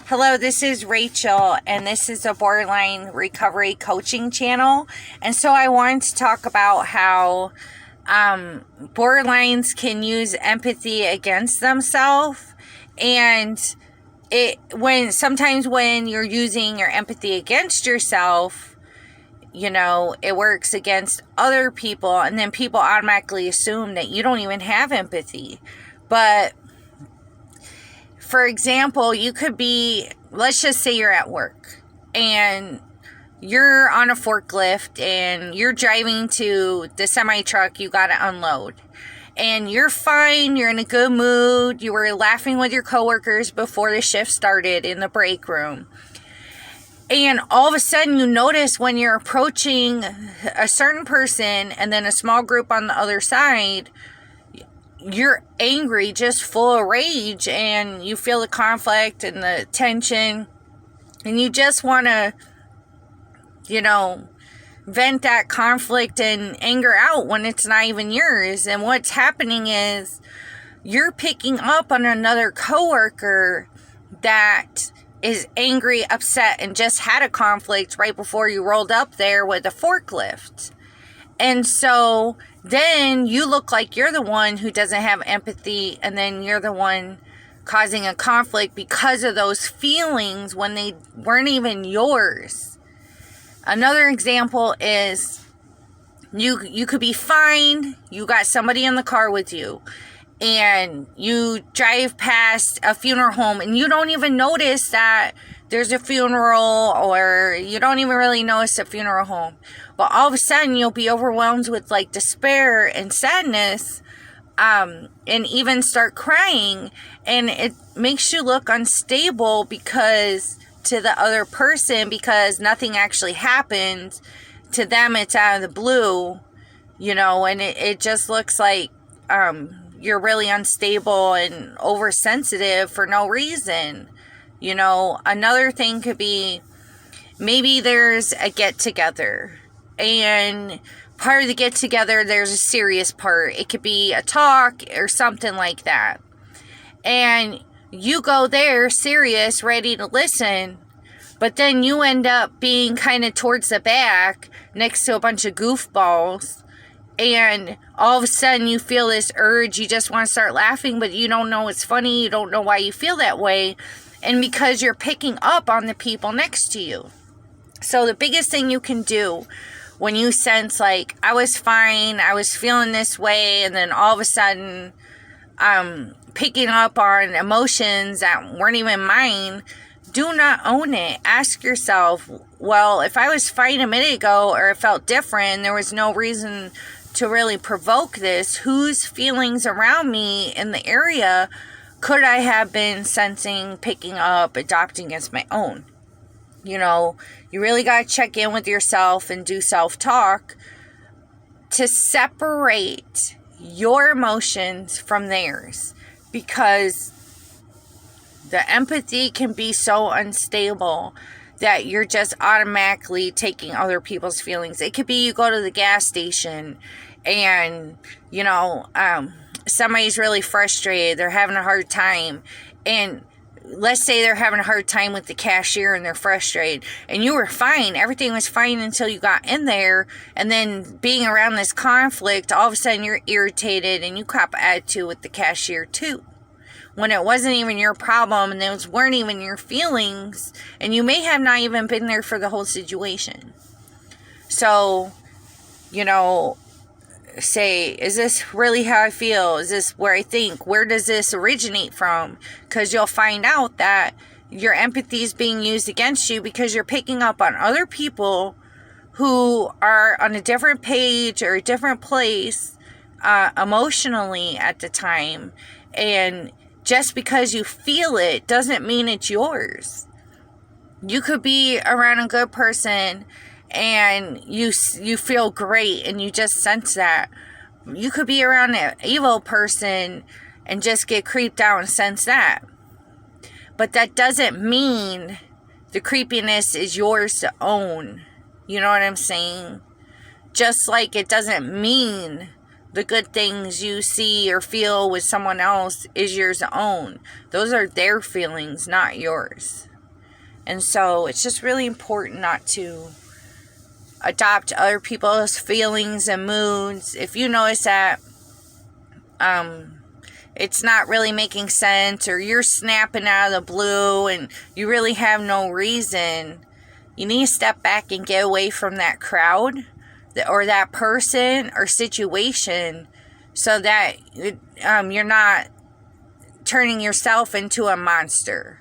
Hello, this is Rachel, and this is a borderline recovery coaching channel. And so I wanted to talk about how borderlines can use empathy against themselves, and sometimes when you're using your empathy against yourself, it works against other people, and then people automatically assume that you don't even have empathy. But for example, you could be, let's just say you're at work and you're on a forklift and you're driving to the semi truck you got to unload. And you're fine, you're in a good mood, you were laughing with your coworkers before the shift started in the break room. And all of a sudden you notice when you're approaching a certain person and then a small group on the other side, you're angry, just full of rage, and you feel the conflict and the tension, and you just want to, vent that conflict and anger out when it's not even yours. And what's happening is you're picking up on another coworker that is angry, upset, and just had a conflict right before you rolled up there with a forklift. And so then you look like you're the one who doesn't have empathy, and then you're the one causing a conflict because of those feelings when they weren't even yours. Another example is you could be fine, you got somebody in the car with you, and you drive past a funeral home and you don't even notice that there's a funeral, or you don't even really notice a funeral home. But all of a sudden you'll be overwhelmed with despair and sadness, and even start crying, and it makes you look unstable to the other person, because nothing actually happened to them. It's out of the blue, and it just looks like you're really unstable and oversensitive for no reason. Another thing could be, maybe there's a get-together, and part of the get-together, there's a serious part. It could be a talk or something like that. And you go there serious, ready to listen, but then you end up being kind of towards the back next to a bunch of goofballs. And all of a sudden you feel this urge, you just want to start laughing, but you don't know it's funny, you don't know why you feel that way. And because you're picking up on the people next to you. So the biggest thing you can do when you sense I was fine, I was feeling this way, and then all of a sudden picking up on emotions that weren't even mine, do not own it. Ask yourself, well, if I was fine a minute ago, or it felt different, and there was no reason to really provoke this, whose feelings around me in the area could I have been sensing, picking up, adopting as my own? You really got to check in with yourself and do self-talk to separate your emotions from theirs, because the empathy can be so unstable that you're just automatically taking other people's feelings. It could be you go to the gas station and, somebody's really frustrated, they're having a hard time, and let's say they're having a hard time with the cashier and they're frustrated, and you were fine, everything was fine until you got in there, and then being around this conflict, all of a sudden you're irritated and you cop attitude with the cashier too, when it wasn't even your problem, and those weren't even your feelings, and you may have not even been there for the whole situation. So, say, is this really how I feel? Is this where I think? Where does this originate from? Because you'll find out that your empathy is being used against you because you're picking up on other people who are on a different page or a different place emotionally at the time. And just because you feel it doesn't mean it's yours. You could be around a good person and you feel great and you just sense that. You could be around an evil person and just get creeped out and sense that. But that doesn't mean the creepiness is yours to own. You know what I'm saying? Just like it doesn't mean the good things you see or feel with someone else is yours to own. Those are their feelings, not yours. And so it's just really important not to adopt other people's feelings and moods. If you notice that it's not really making sense, or you're snapping out of the blue and you really have no reason, you need to step back and get away from that crowd or that person or situation, so that you're not turning yourself into a monster.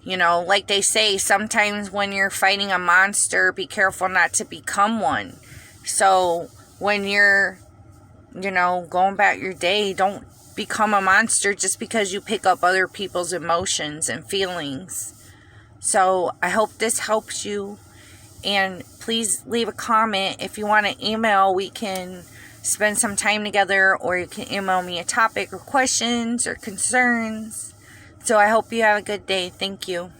You know, like they say, sometimes when you're fighting a monster, be careful not to become one. So when you're, going about your day, don't become a monster just because you pick up other people's emotions and feelings. So I hope this helps you. And please leave a comment. If you want to email, we can spend some time together, or you can email me a topic or questions or concerns. So I hope you have a good day. Thank you.